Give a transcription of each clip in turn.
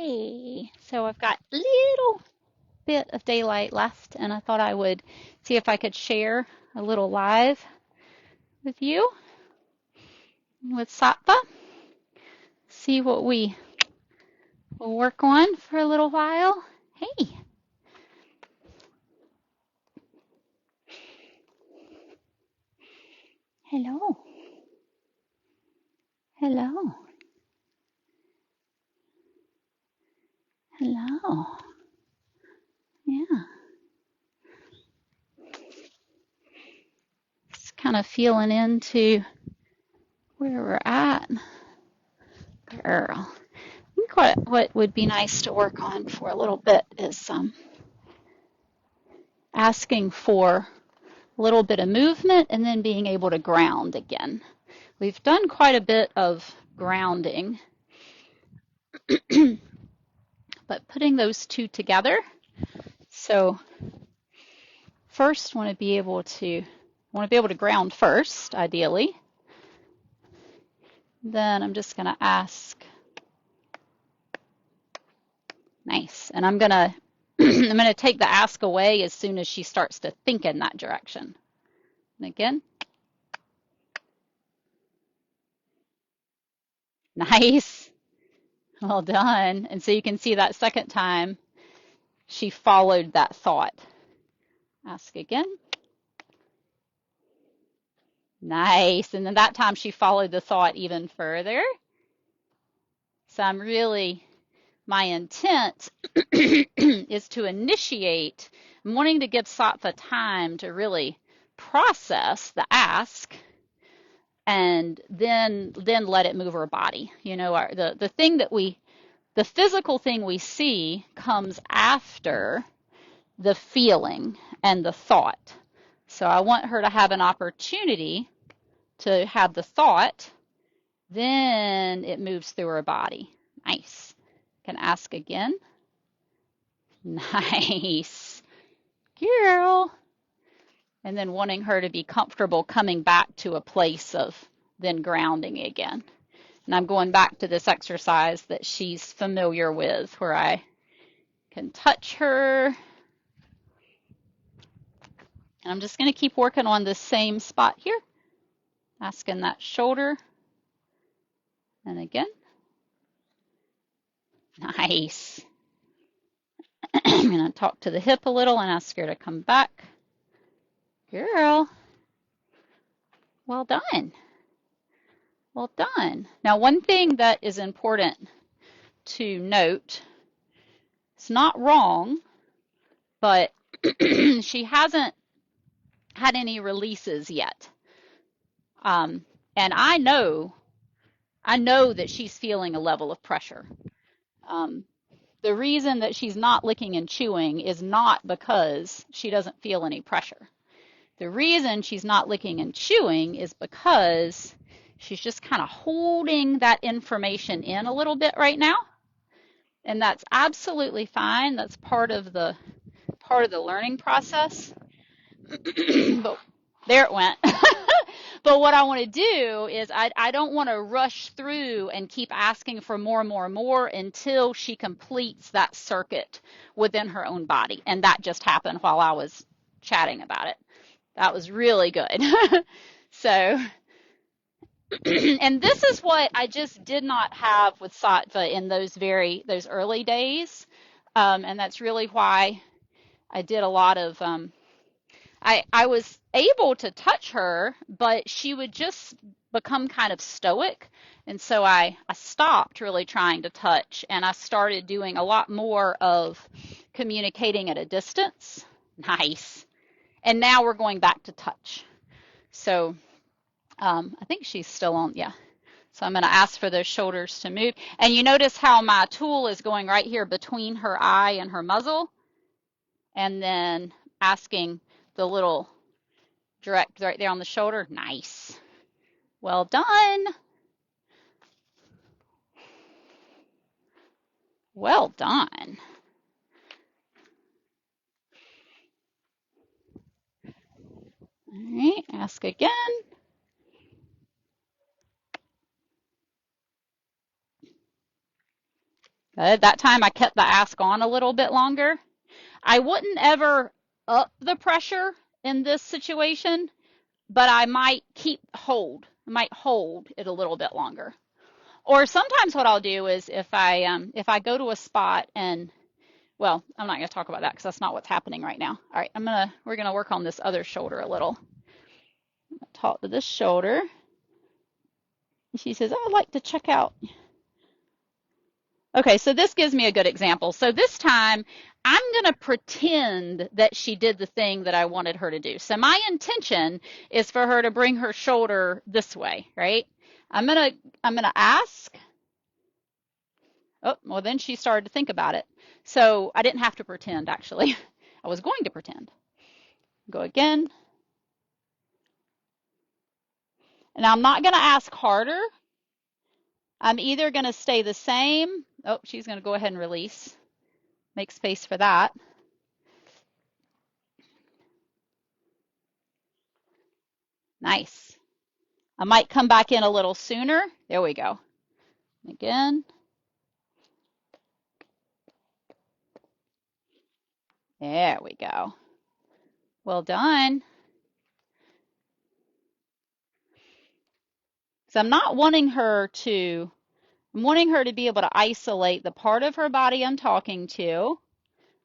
Hey, so I've got a little bit of daylight left, and I thought I would see if I could share a little live with you with Sattva. See what we will work on for a little while. Hey, hello, hello, hello. Yeah, just kind of feeling into where we're at. Girl, I think what would be nice to work on for a little bit is asking for a little bit of movement and then being able to ground again. We've done quite a bit of grounding, but putting those two together. So first want to be able to ground first, ideally. Then I'm just going to ask. Nice. And I'm going to I'm going to take the ask away as soon as she starts to think in that direction. And again. Nice. Well done. And so you can see that second time she followed that thought. Ask again. Nice. And then that time she followed the thought even further. So my intent is to initiate. I'm wanting to give Sattva time to really process the ask and then let it move her body. You know, the physical thing we see comes after the feeling and the thought. So I want her to have an opportunity to have the thought, then it moves through her body. Nice. Can ask again. Nice. Girl. And then wanting her to be comfortable coming back to a place of then grounding again. And I'm going back to this exercise that she's familiar with where I can touch her. And I'm just going to keep working on this same spot here. Asking that shoulder. And again. Nice. I'm going to talk to the hip a little and ask her to come back. Girl. Well done. Well done. Now, one thing that is important to note, it's not wrong, but she hasn't had any releases yet. And I know that she's feeling a level of pressure. The reason that she's not licking and chewing is not because she doesn't feel any pressure. The reason she's not licking and chewing is because she's just kind of holding that information in a little bit right now. And that's absolutely fine. That's part of the learning process. But there it went. But what I want to do is I don't want to rush through and keep asking for more and more and more until she completes that circuit within her own body. And that just happened while I was chatting about it. That was really good. So, and this is what I just did not have with Sattva in those early days. And that's really why I did a lot of, I was able to touch her, but she would just become kind of stoic. And so I stopped really trying to touch, and I started doing a lot more of communicating at a distance. Nice. And now we're going back to touch. So I think she's still on, yeah. So I'm going to ask for those shoulders to move. And you notice how my tool is going right here between her eye and her muzzle. And then asking the little direct right there on the shoulder. Nice. Well done. Well done. All right, ask again. Good. That time I kept the ask on a little bit longer. I wouldn't ever up the pressure in this situation, but I might I might hold it a little bit longer. Or sometimes what I'll do is if I go to a spot and, well, I'm not going to talk about that because that's not what's happening right now. All right, we're going to work on this other shoulder a little. Talk to this shoulder. She says, I'd like to check out. Okay, so this gives me a good example. So this time, I'm going to pretend that she did the thing that I wanted her to do. So my intention is for her to bring her shoulder this way, right? I'm gonna ask. Oh, well, then she started to think about it. So I didn't have to pretend, actually. I was going to pretend. Go again. And I'm not going to ask harder. I'm either going to stay the same. Oh, she's going to go ahead and release. Make space for that. Nice. I might come back in a little sooner. There we go. Again. There we go. Well done. So I'm wanting her to be able to isolate the part of her body I'm talking to.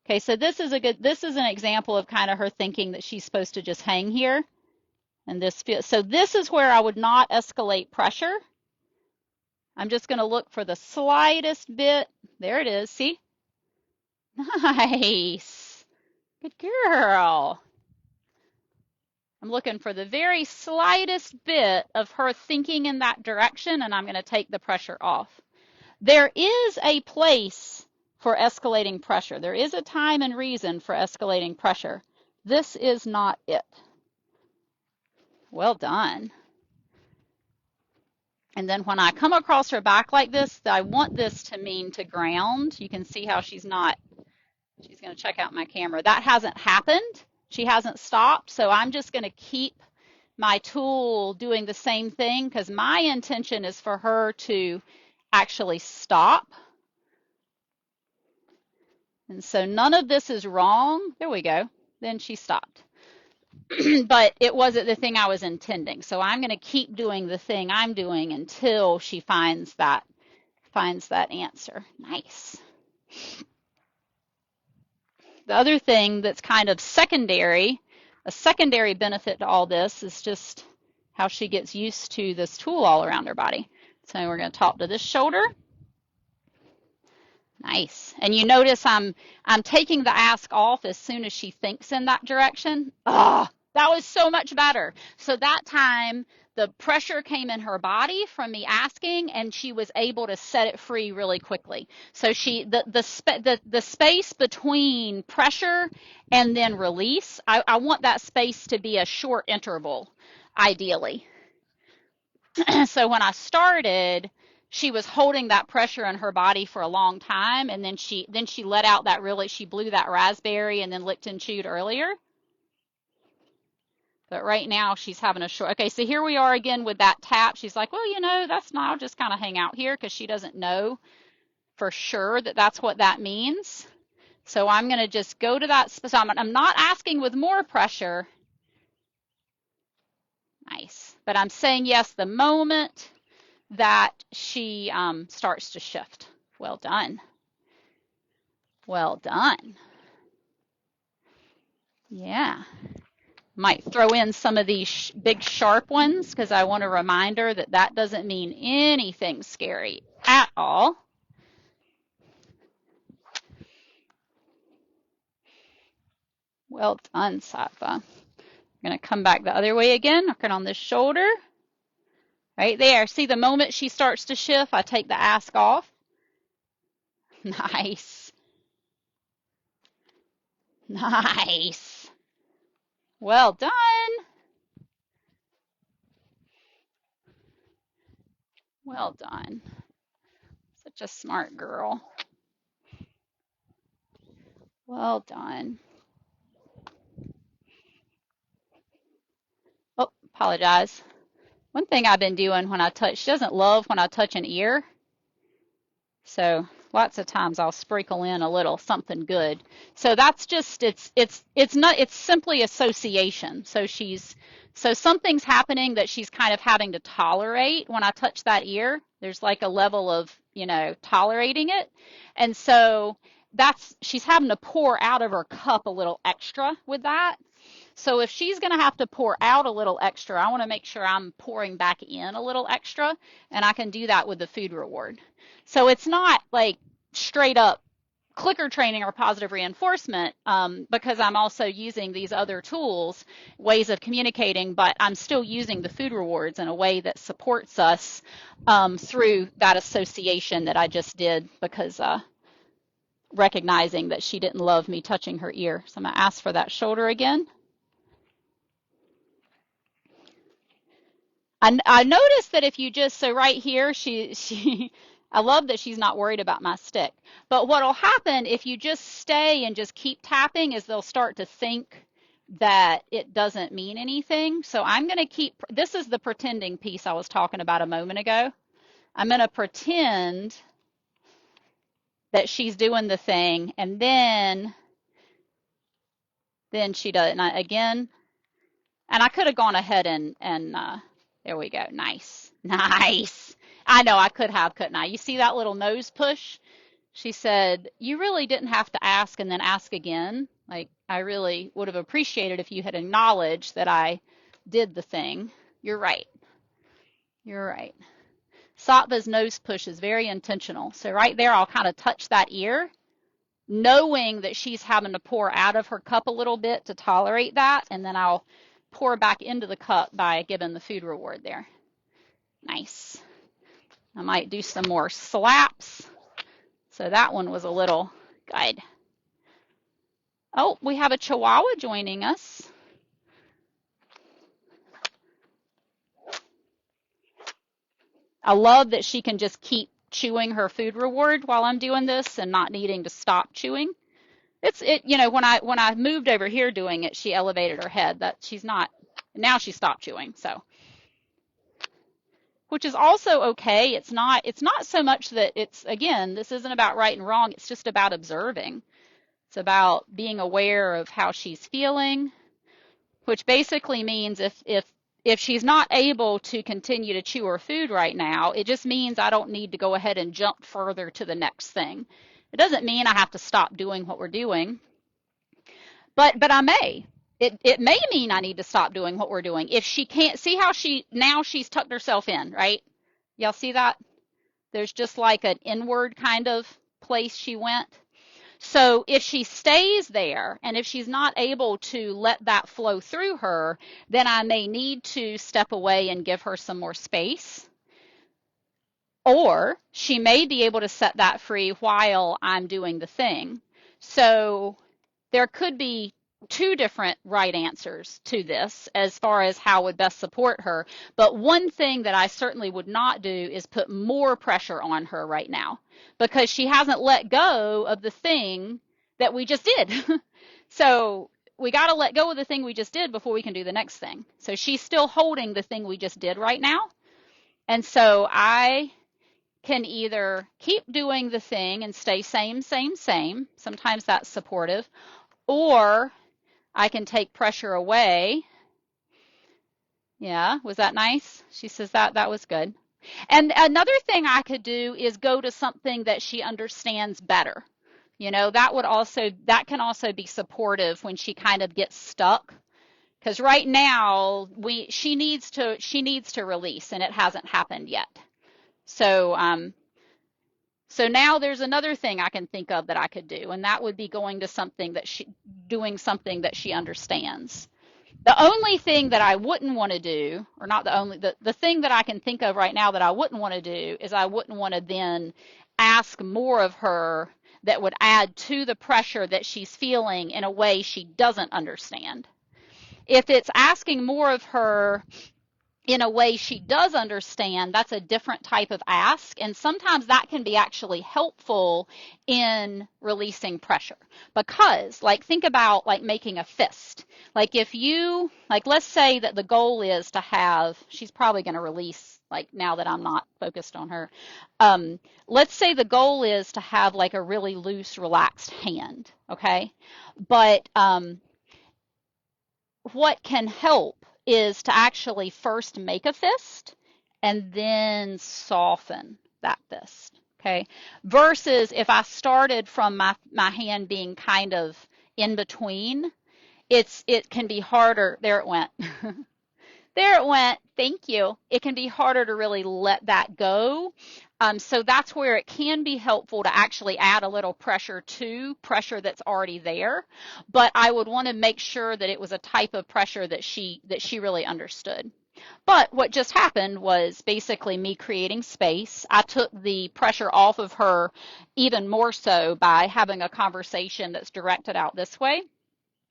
Okay, so this is an example of kind of her thinking that she's supposed to just hang here. And so this is where I would not escalate pressure. I'm just going to look for the slightest bit. There it is. See? Nice. Good girl. I'm looking for the very slightest bit of her thinking in that direction, and I'm going to take the pressure off. There is a place for escalating pressure. There is a time and reason for escalating pressure. This is not it. Well done. And then when I come across her back like this, I want this to mean to ground. You can see how she's going to check out my camera. That hasn't happened. She hasn't stopped. So I'm just going to keep my tool doing the same thing because my intention is for her to actually stop. And so none of this is wrong. There we go. Then she stopped. But it wasn't the thing I was intending. So I'm going to keep doing the thing I'm doing until she finds that answer. Nice. The other thing that's kind of secondary, a secondary benefit to all this is just how she gets used to this tool all around her body. So we're going to talk to this shoulder. Nice. And you notice I'm taking the ask off as soon as she thinks in that direction. Ah, that was so much better. So that time the pressure came in her body from me asking, and she was able to set it free really quickly. So the space between pressure and then release, I want that space to be a short interval, ideally. So when I started, she was holding that pressure in her body for a long time, and then she let out she blew that raspberry and then licked and chewed earlier. But right now she's having a short. Okay, so here we are again with that tap. She's like, well, that's not, I'll just kind of hang out here because she doesn't know for sure that that's what that means. So I'm going to just go to that. So I'm not asking with more pressure. Nice. But I'm saying yes the moment that she starts to shift. Well done. Well done. Yeah. Might throw in some of these big sharp ones because I want to remind her that that doesn't mean anything scary at all. Well done, Sattva. I'm going to come back the other way again, working on this shoulder. Right there. See, the moment she starts to shift, I take the ask off. Nice. Nice. Well done. Well done. Such a smart girl. Well done. Oh, apologize. One thing I've been doing when I touch, she doesn't love when I touch an ear. So lots of times I'll sprinkle in a little something good. So that's just, it's simply association. So something's happening that she's kind of having to tolerate when I touch that ear. There's like a level of, tolerating it. And so she's having to pour out of her cup a little extra with that. So if she's going to have to pour out a little extra, I want to make sure I'm pouring back in a little extra, and I can do that with the food reward. So it's not like straight up clicker training or positive reinforcement, because I'm also using these other tools, ways of communicating, but I'm still using the food rewards in a way that supports us through that association that I just did, because recognizing that she didn't love me touching her ear. So I'm going to ask for that shoulder again. I noticed that if you just, so right here, I love that she's not worried about my stick. But what'll happen if you just stay and just keep tapping is they'll start to think that it doesn't mean anything. So I'm going to keep, this is the pretending piece I was talking about a moment ago. I'm going to pretend that she's doing the thing, and then she does it. And again, and I could have gone ahead and there we go. Nice. Nice. I know I could have, couldn't I? You see that little nose push? She said, you really didn't have to ask and then ask again. Like, I really would have appreciated if you had acknowledged that I did the thing. You're right. You're right. Sattva's nose push is very intentional. So right there, I'll kind of touch that ear, knowing that she's having to pour out of her cup a little bit to tolerate that, and then I'll pour back into the cup by giving the food reward there. Nice. I might do some more slaps. So that one was a little good. Oh, we have a Chihuahua joining us. I love that she can just keep chewing her food reward while I'm doing this and not needing to stop chewing. When I moved over here doing it, she elevated her head. That she's not, now she stopped chewing. So, which is also okay. It's not so much that it's, again, this isn't about right and wrong. It's just about observing. It's about being aware of how she's feeling, which basically means if she's not able to continue to chew her food right now, it just means I don't need to go ahead and jump further to the next thing. It doesn't mean I have to stop doing what we're doing, but I may. It may mean I need to stop doing what we're doing. If she can't, see how she's tucked herself in, right? Y'all see that? There's just like an inward kind of place she went. So if she stays there, and if she's not able to let that flow through her, then I may need to step away and give her some more space. Or she may be able to set that free while I'm doing the thing. So there could be two different right answers to this as far as how would best support her. But one thing that I certainly would not do is put more pressure on her right now, because she hasn't let go of the thing that we just did. So we got to let go of the thing we just did before we can do the next thing. So she's still holding the thing we just did right now. And so I can either keep doing the thing and stay same. Sometimes that's supportive. Or I can take pressure away. Yeah, was that nice? She says that was good. And another thing I could do is go to something that she understands better. That can also be supportive when she kind of gets stuck. Because right now she needs to release, and it hasn't happened yet. So now there's another thing I can think of that I could do, and that would be doing something that she understands. The only thing that I wouldn't want to do, or not the only, the thing that I can think of right now that I wouldn't want to do is I wouldn't want to then ask more of her that would add to the pressure that she's feeling in a way she doesn't understand. If it's asking more of her in a way she does understand, that's a different type of ask, and sometimes that can be actually helpful in releasing pressure. Because, think about making a fist. If you, let's say that the goal is to have, she's probably going to release like now that I'm not focused on her. Let's say the goal is to have like a really loose, relaxed hand, okay? But what can help is to actually first make a fist and then soften that fist, okay? Versus if I started from my hand being kind of in between, it can be harder. There it went. There it went. Thank you. It can be harder to really let that go. So that's where it can be helpful to actually add a little pressure to pressure that's already there. But I would want to make sure that it was a type of pressure that she really understood. But what just happened was basically me creating space. I took the pressure off of her even more so by having a conversation that's directed out this way.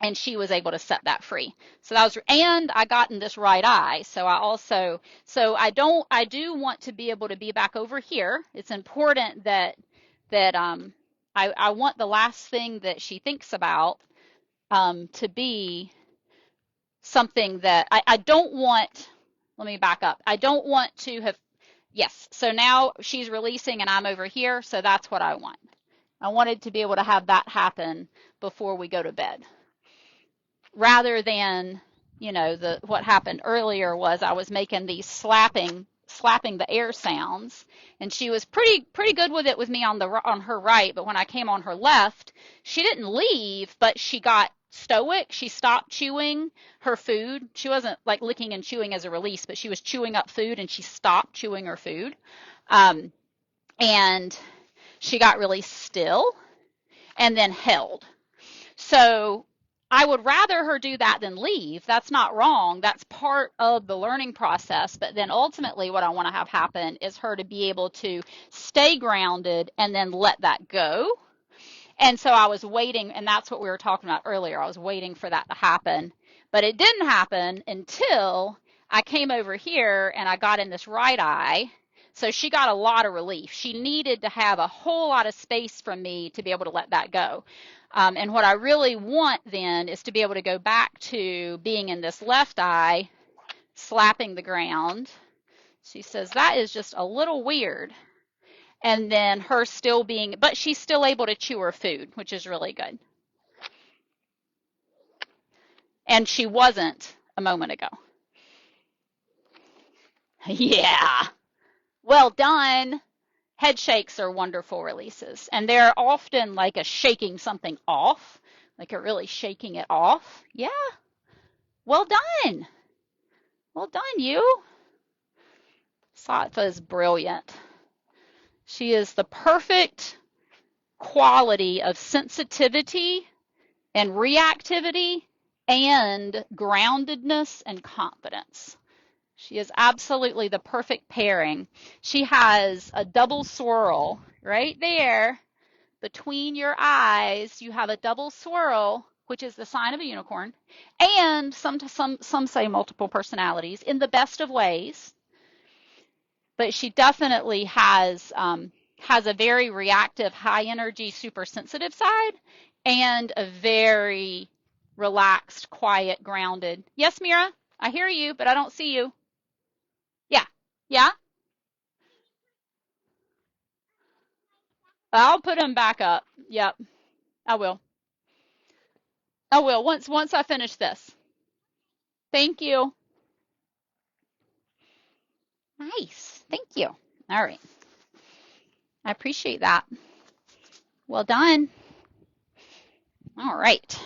And she was able to set that free. So that was, and I got in this right eye. So I do want to be able to be back over here. It's important that I want the last thing that she thinks about to be something that I don't want. Let me back up. I don't want to have, yes. So now she's releasing and I'm over here. So that's what I want. I wanted to be able to have that happen before we go to bed. Rather than, you know, what happened earlier was I was making these slapping the air sounds, and she was pretty good with it with me on her right, but when I came on her left, she didn't leave, but she got stoic. She stopped chewing her food. She wasn't like licking and chewing as a release, but she was chewing up food, and she stopped chewing her food. And she got really still and then held. So I would rather her do that than leave. That's not wrong. That's part of the learning process. But then ultimately what I want to have happen is her to be able to stay grounded and then let that go. And so I was waiting, and that's what we were talking about earlier. I was waiting for that to happen. But it didn't happen until I came over here and I got in this right eye. So she got a lot of relief. She needed to have a whole lot of space from me to be able to let that go. And what I really want then is to be able to go back to being in this left eye, slapping the ground. She says that is just a little weird. And then her still being, but she's still able to chew her food, which is really good. And she wasn't a moment ago. Yeah. Well done. Head shakes are wonderful releases, and they're often like a shaking something off, like a really shaking it off. Yeah. Well done. Well done, you. Sattva is brilliant. She is the perfect quality of sensitivity and reactivity and groundedness and confidence. She is absolutely the perfect pairing. She has a double swirl right there between your eyes. You have a double swirl, which is the sign of a unicorn, and some say multiple personalities in the best of ways. But she definitely has a very reactive, high energy, super sensitive side, and a very relaxed, quiet, grounded. Yes, Mira, I hear you, but I don't see you. Yeah. Yeah? I'll put them back up. Yep. I will. I will once I finish this. Thank you. Nice. Thank you. All right. I appreciate that. Well done. All right.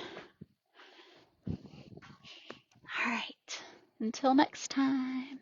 All right. Until next time.